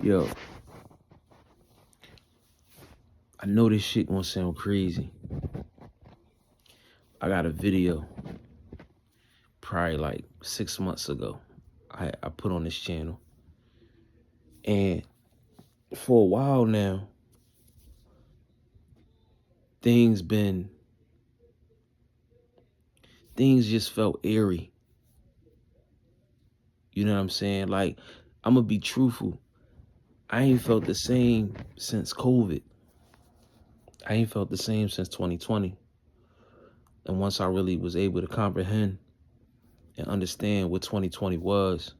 Yo, I know this shit gonna sound crazy. I got a video probably like 6 months ago. I put on this channel. And for a while now, things been things just felt eerie. You know what I'm saying? Like, I'm gonna be truthful. I ain't felt the same since COVID. I ain't felt the same since 2020. And once I really was able to comprehend and understand what 2020 was,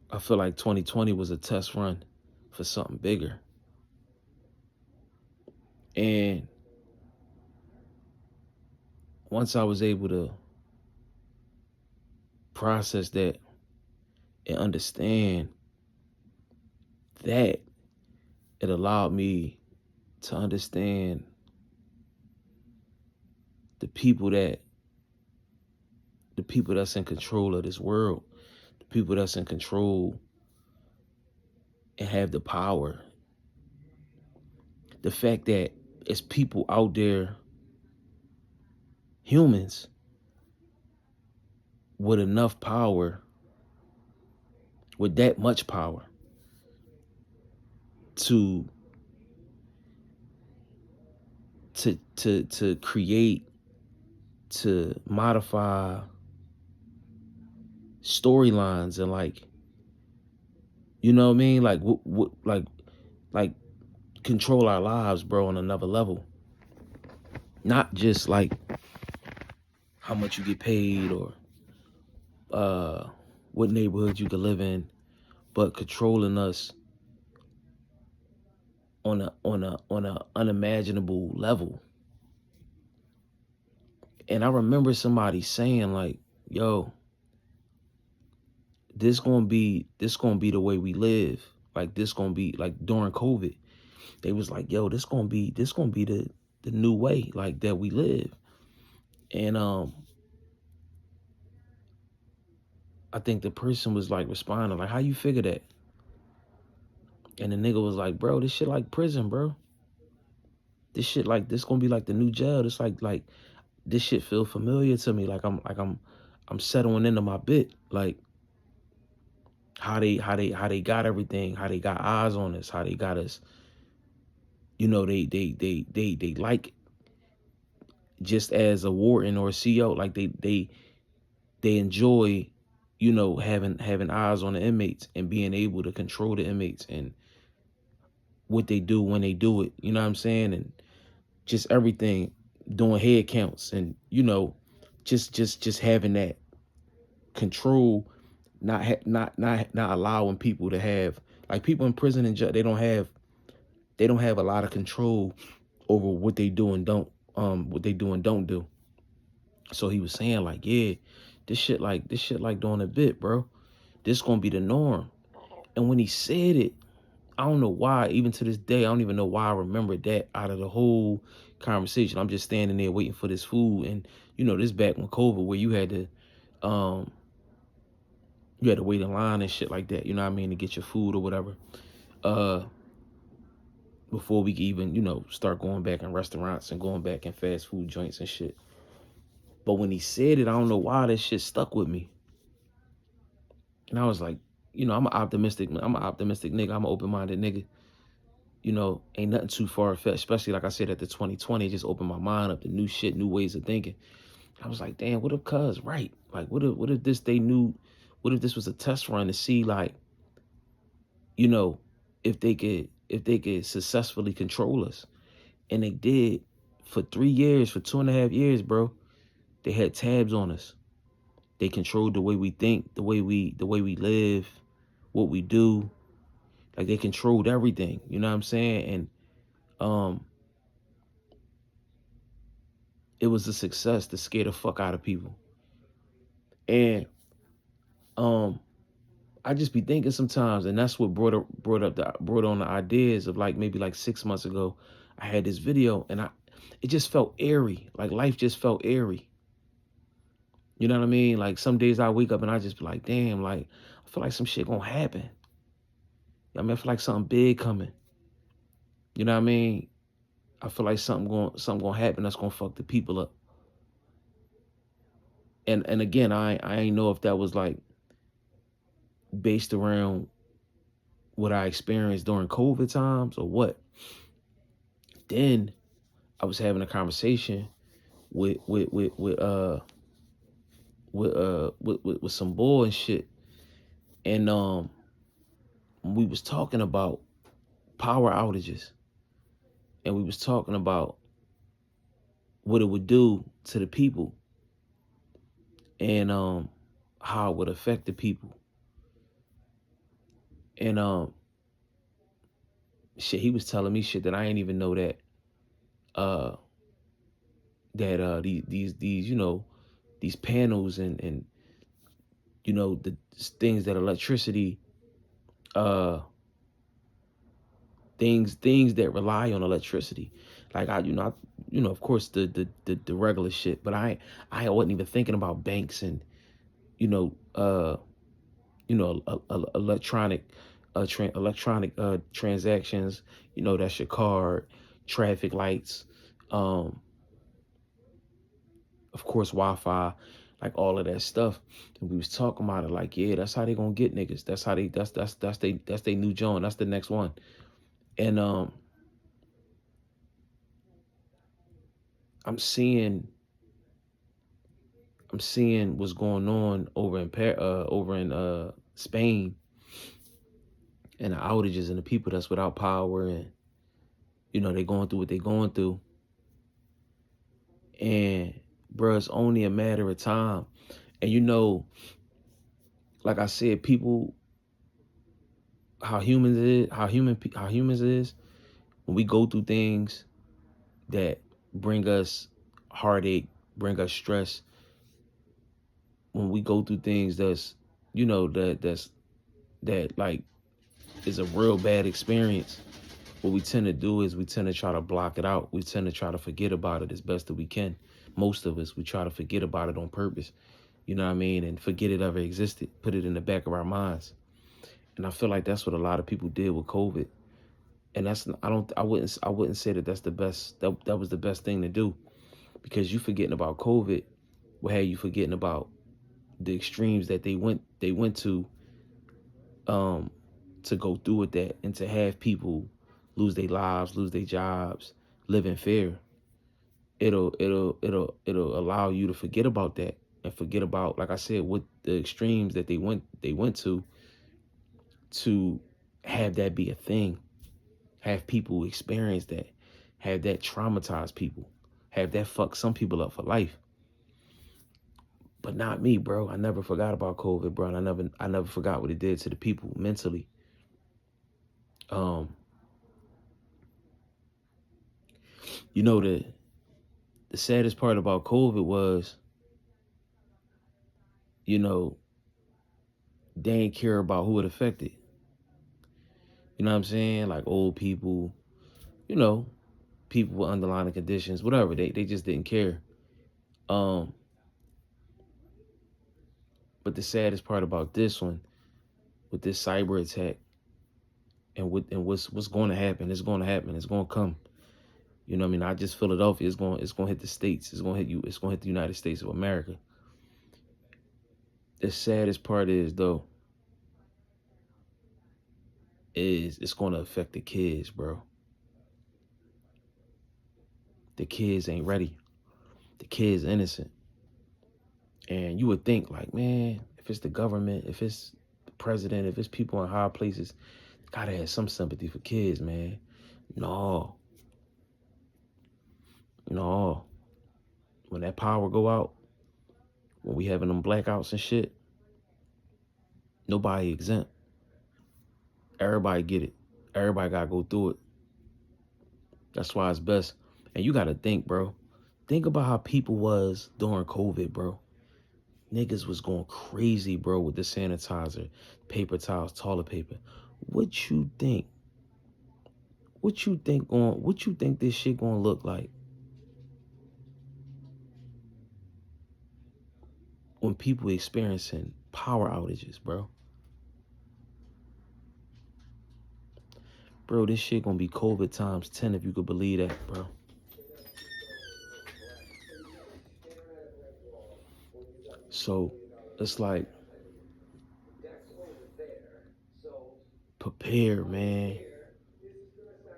I feel like 2020 was a test run for something bigger. And once I was able to process that and understand that, it allowed me to understand the people that's in control of this world, the people that's in control and have the power. The fact that it's people out there, humans, with enough power, with that much power, to create, to modify storylines and, like, you know what I mean, like like control our lives, bro, on another level. Not just like how much you get paid or what neighborhood you can live in, but controlling us on a unimaginable level. And I remember somebody saying, like, yo, this gonna be the way we live. Like, this gonna be like during COVID. They was like, yo, this gonna be the new way, like, that we live. And I think the person was like responding, like, how you figure that? And the nigga was like, bro, this shit like prison, bro. This shit, like, this gonna be like the new jail. This like this shit feel familiar to me. Like I'm settling into my bit. Like, how they got everything, how they got eyes on us, how they got us, you know, they like, just as a warden or a CO, like they enjoy, you know, having eyes on the inmates and being able to control the inmates and what they do when they do it. You know what I'm saying? And just everything, doing head counts, and, you know, just having that control, not allowing people to have, like, people in prison and jail, they don't have a lot of control over what they do and don't do. So he was saying, like, yeah, this shit like doing a bit, bro. This gonna be the norm. And when he said it, I don't know why, even to this day, I don't even know why I remember that out of the whole conversation. I'm just standing there waiting for this food. And, you know, this back when COVID, where um you had to wait in line and shit like that, you know what I mean, to get your food or whatever. Before we could even, you know, start going back in restaurants and going back in fast food joints and shit. But when he said it, I don't know why that shit stuck with me. And I was like, you know, I'm an optimistic nigga. I'm an open-minded nigga. You know, ain't nothing too far-fetched, especially, like I said, at the 2020, just opened my mind up to new shit, new ways of thinking. I was like, damn, what if cuz right? Like, what if this was a test run to see, like, you know, if they could successfully control us. And they did for 3 years, for 2.5 years, bro. They had tabs on us. They controlled the way we think, the way we live, what we do. Like, they controlled everything. You know what I'm saying? And it was a success to scare the fuck out of people. And I just be thinking sometimes, and that's what brought on the ideas of, like, maybe like 6 months ago, I had this video, and it just felt eerie. Like, life just felt eerie. You know what I mean? Like some days I wake up and I just be like, damn, like I feel like some shit gonna happen. I mean, I feel like something big coming. You know what I mean? I feel like something gonna happen that's gonna fuck the people up. And again, I ain't know if that was like based around what I experienced during COVID times or what. Then I was having a conversation with with some boy and shit, and we was talking about power outages, and we was talking about what it would do to the people, and how it would affect the people, and shit, he was telling me shit that I ain't even know that uh these you know these panels and you know the things that electricity uh things that rely on electricity, like of course the regular shit, but I wasn't even thinking about banks and you know uh electronic transactions, that's your card, traffic lights, um of course Wi-Fi, like all of that stuff. And we was talking about it like, yeah, that's how they gonna get niggas. That's how they that's they new joint. That's the next one. And I'm seeing what's going on over in Spain, and the outages and the people that's without power, and they going through what they going through. And bro, it's only a matter of time. And like I said, people, how humans is, when we go through things that bring us heartache, bring us stress, when we go through things that's that like is a real bad experience, what we tend to do is we tend to try to block it out. We tend to try to forget about it as best that we can. Most of us, we try to forget about it on purpose, you know what I mean, and forget it ever existed, put it in the back of our minds. And I feel like that's what a lot of people did with COVID. And that's I wouldn't say that that's the best, that was the best thing to do, because you forgetting about COVID will have you forgetting about the extremes that they went um to go through with that, and to have people lose their lives, lose their jobs, live in fear. It'll allow you to forget about that, and forget about, like I said, what the extremes that they went to have that be a thing, have people experience that, have that traumatize people, have that fuck some people up for life. But not me, bro. I never forgot about COVID, bro. And I never forgot what it did to the people mentally. Um, the saddest part about COVID was, you know, they ain't care about who it affected. You know what I'm saying? Like old people, you know, people with underlying conditions, whatever. They just didn't care. Um, but the saddest part about this one, with this cyber attack, and what's going to happen, it's going to happen. It's going to come. You know what I mean? Not just Philadelphia. It's going to hit the states. It's going to hit you. It's going to hit the United States of America. The saddest part is, though, is it's going to affect the kids, bro. The kids ain't ready. The kids innocent. And you would think, like, man, if it's the government, if it's the president, if it's people in high places, gotta have some sympathy for kids, man. No, no. When that power go out, when we having them blackouts and shit, nobody exempt. Everybody get it. Everybody gotta go through it. That's why it's best. And you gotta think, bro. Think about how people was during COVID, bro. Niggas was going crazy, bro, with the sanitizer, paper towels, toilet paper. What you think? What you think this shit gonna look like? when people experiencing power outages, bro. Bro, this shit gonna be COVID times 10 if you could believe that, bro. So it's like, prepare, man.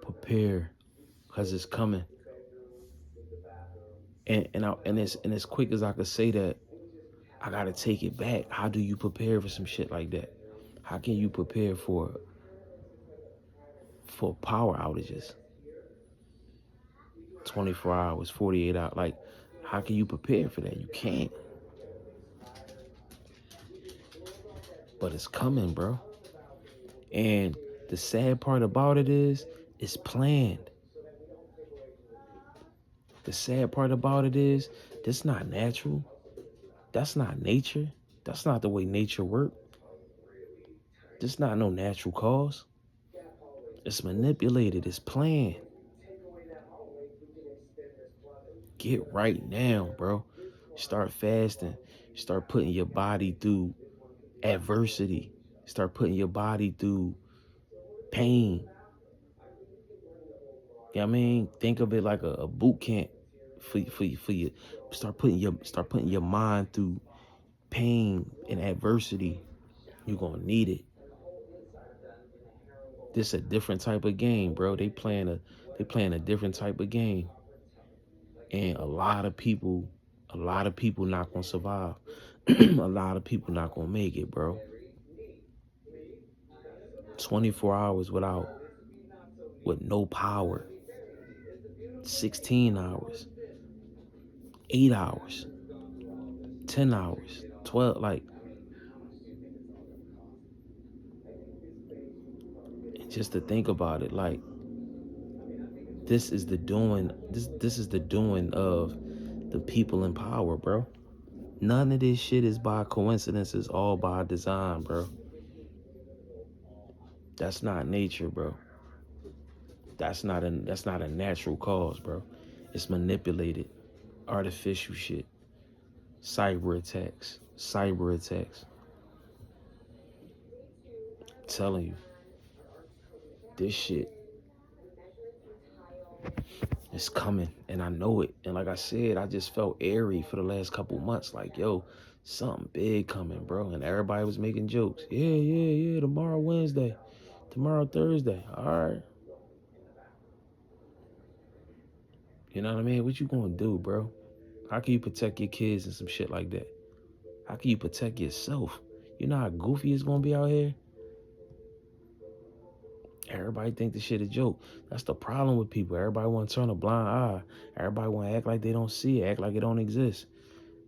Prepare, cause it's coming. And as quick as I could say that, I gotta take it back. How do you prepare for some shit like that? How can you prepare for power outages? 24 hours, 48 hours. Like, how can you prepare for that? You can't. But it's coming, bro. And the sad part about it is, it's planned. The sad part about it is, that's not natural. That's not nature. That's not the way nature works. This not no natural cause. It's manipulated. It's planned. Get right now, bro. Start fasting. Start putting your body through adversity. Start putting your body through pain. You know what I mean? Think of it like a boot camp for you. Start putting your mind through pain and adversity. You're gonna need it. This a different type of game, bro. They playing a different type of game. And a lot of people not gonna survive. A lot of people not gonna make it, bro. 24 hours with no power. 16 hours. 8 hours. 10 hours. 12, like, just to think about it, like, this is the doing of the people in power, bro. None of this shit is by coincidence. It's all by design, bro. That's not nature, bro. That's not a natural cause, bro. It's manipulated, artificial shit. Cyber attacks. I'm telling you, this shit is coming, and I know it. And like I said, I just felt airy for the last couple months. Like, yo, something big coming, bro. And everybody was making jokes. Yeah. Tomorrow Wednesday. Tomorrow Thursday. All right. You know what I mean? What you gonna do, bro? How can you protect your kids and some shit like that? How can you protect yourself? You know how goofy it's gonna be out here? Everybody think this shit a joke. That's the problem with people. Everybody want to turn a blind eye. Everybody want to act like they don't see it, act like it don't exist.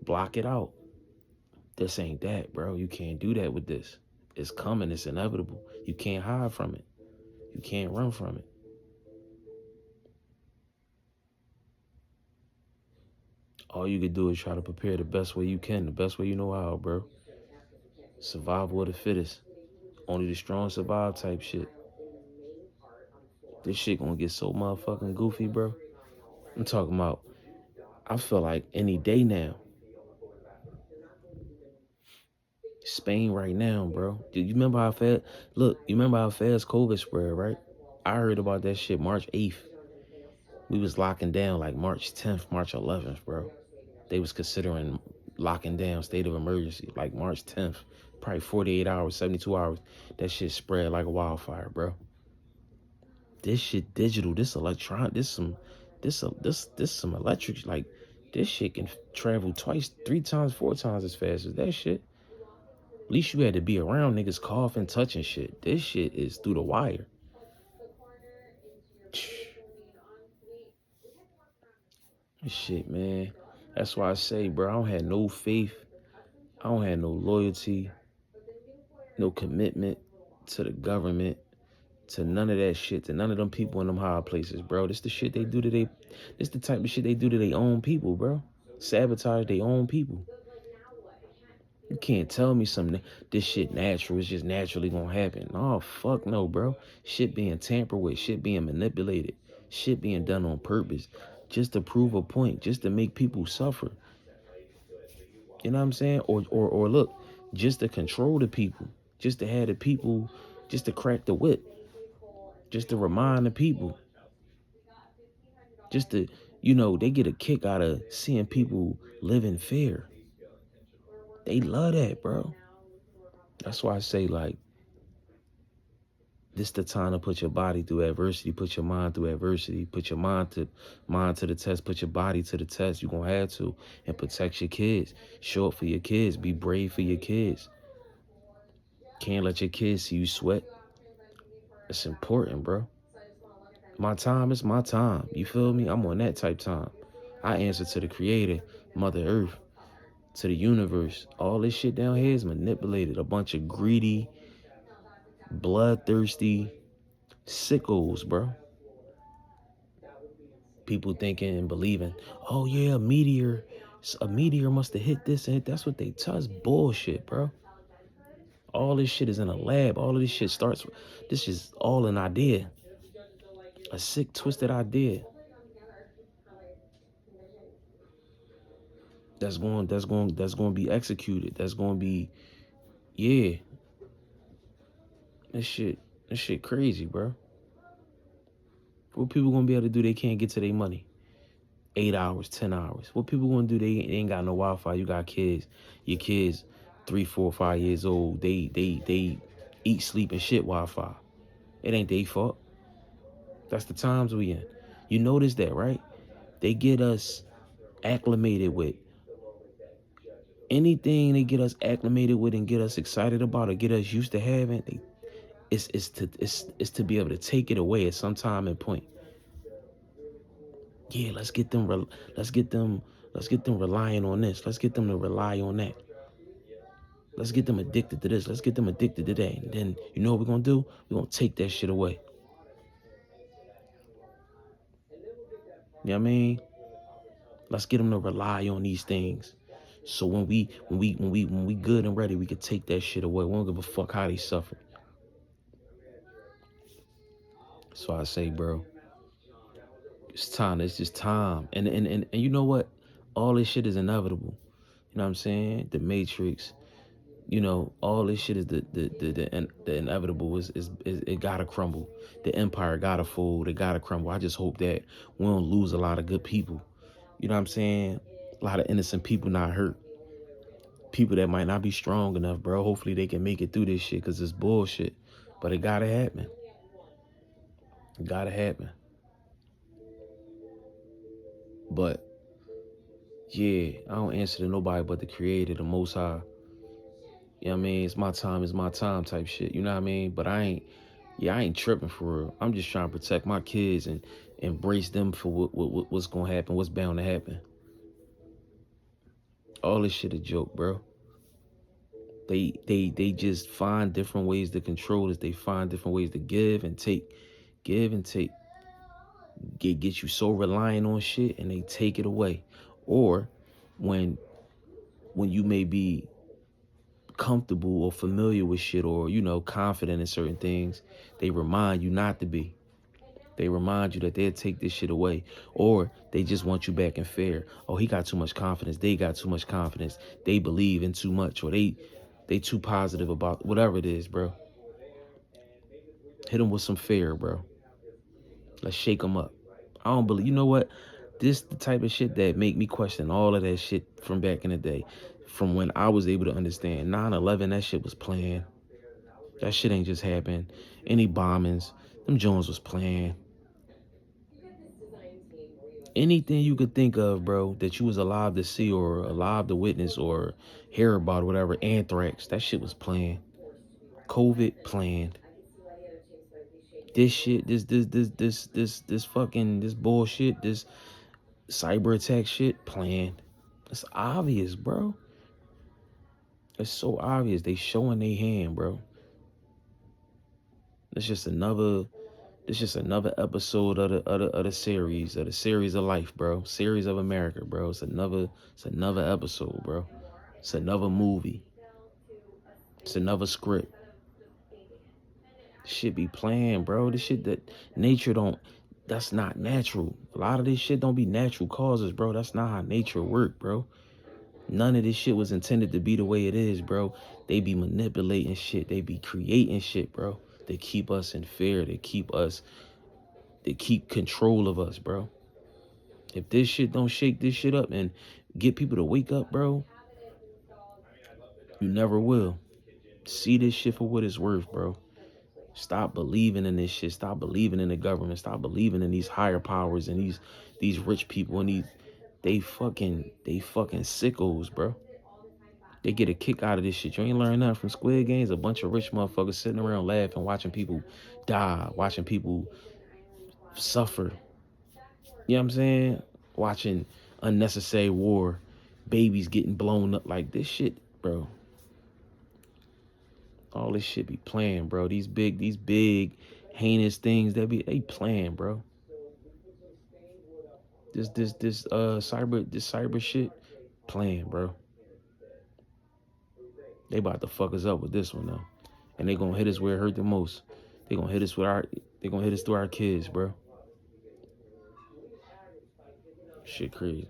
Block it out. This ain't that, bro. You can't do that with this. It's coming. It's inevitable. You can't hide from it. You can't run from it. All you can do is try to prepare the best way you can, the best way you know how, bro. Survival of the fittest. Only the strong survive type shit. This shit gonna get so motherfucking goofy, bro. I'm talking about, I feel like any day now. Spain right now, bro. Do you remember how fast? Look, you remember how fast COVID spread, right? I heard about that shit March 8th. We was locking down like March 10th, March 11th, bro. They was considering locking down state of emergency like March 10th. Probably 48 hours, 72 hours. That shit spread like a wildfire, bro. This shit digital. This electronic. This some electric. Like, this shit can travel twice, 3 times, 4 times as fast as that shit. At least you had to be around niggas coughing, touching shit. This shit is through the wire. Shit, man. That's why I say, bro, I don't have no faith. I don't have no loyalty, no commitment to the government, to none of that shit, to none of them people in them high places, bro. This the shit they do to this the type of shit they do to their own people, bro. Sabotage their own people. You can't tell me this shit natural. It's just naturally gonna happen. Oh, fuck no, bro. Shit being tampered with, shit being manipulated, shit being done on purpose, just to prove a point, just to make people suffer. You know what I'm saying? Or look, just to control the people, just to have the people, just to crack the whip, just to remind the people, just to, they get a kick out of seeing people live in fear. They love that, bro. That's why I say, like, this the time to put your body through adversity, put your mind through adversity, put your mind to the test, put your body to the test. You're gonna have to, and protect your kids. Show up for your kids. Be brave for your kids. Can't let your kids see you sweat. It's important, bro. My time is my time. You feel me? I'm on that type time. I answer to the creator, Mother Earth, to the universe. All this shit down here is manipulated. A bunch of greedy, bloodthirsty sickos, bro. People thinking and believing, oh yeah, a meteor must have hit this and hit. That's what they tell us. Bullshit, bro. All this shit is in a lab. All of this shit starts. This is all an idea, a sick, twisted idea. That's going to be executed. That's going to be, yeah. This shit crazy, bro. What people gonna be able to do? They can't get to their money. 8 hours, 10 hours. What people gonna do? They ain't got no Wi-Fi. You got kids. Your kids, 3, 4, 5 years old. They eat, sleep, and shit Wi-Fi. It ain't their fault. That's the times we in. You notice that, right? They get us acclimated with anything. They get us acclimated with and get us excited about or get us used to having. It's to be able to take it away at some time and point. Yeah, let's get them relying on this. Let's get them to rely on that. Let's get them addicted to this. Let's get them addicted to that. And then you know what we're gonna do? We're gonna take that shit away. You know what I mean? Let's get them to rely on these things. So when we good and ready, we can take that shit away. We don't give a fuck how they suffer. So I say, bro, it's time. It's just time. And you know what? All this shit is inevitable. You know what I'm saying? The Matrix, all this shit is the inevitable. Is it gotta crumble. The empire gotta fold. It gotta crumble. I just hope that we don't lose a lot of good people. You know what I'm saying? A lot of innocent people not hurt. People that might not be strong enough, bro. Hopefully they can make it through this shit because it's bullshit. But it gotta happen. It gotta happen. But yeah, I don't answer to nobody but the creator, the most high. You know what I mean? It's my time type shit. You know what I mean? But I ain't tripping for real. I'm just trying to protect my kids and embrace them for what's gonna happen, what's bound to happen. All this shit a joke, bro. They just find different ways to control us. They find different ways to give and take. Get you so reliant on shit and they take it away. Or when you may be comfortable or familiar with shit or, confident in certain things, they remind you not to be. They remind you that they'll take this shit away. Or they just want you back in fear. Oh, he got too much confidence. They got too much confidence. They believe in too much. Or they too positive about whatever it is, bro. Hit them with some fear, bro. Let's shake them up. I don't believe, you know what? This the type of shit that make me question all of that shit from back in the day. From when I was able to understand 9/11, that shit was planned. That shit ain't just happened. Any bombings, them Jones was planned. Anything you could think of, bro, that you was alive to see or alive to witness or hear about, or whatever, anthrax, that shit was planned. COVID planned. This shit, this fucking, this bullshit, this cyber attack shit planned. It's obvious, bro. It's so obvious. They showing their hand, bro. It's just another episode of the series of life, bro. Series of America, bro. It's another episode, bro. It's another movie. It's another script. Shit be playing, bro. This shit that nature don't. That's not natural. A lot of this shit don't be natural causes, bro. That's not how nature work, bro. None of this shit was intended to be the way it is, bro. They be manipulating shit. They be creating shit, bro. They keep us in fear. They keep control of us, bro. If this shit don't shake this shit up and get people to wake up, bro, you never will. See this shit for what it's worth, bro. Stop believing in this shit. Stop believing in the government. Stop believing in these higher powers and these rich people and they fucking sickos, bro. They get a kick out of this shit. You ain't learn nothing from Squid Games. A bunch of rich motherfuckers sitting around laughing, watching people die, watching people suffer. You know what I'm saying? Watching unnecessary war, babies getting blown up. Like this shit, bro. All this shit be playing, bro. These big, heinous things they playing, bro. This cyber shit playing, bro. They about to fuck us up with this one though. And they gonna hit us where it hurt the most. They gonna hit us through our kids, bro. Shit crazy.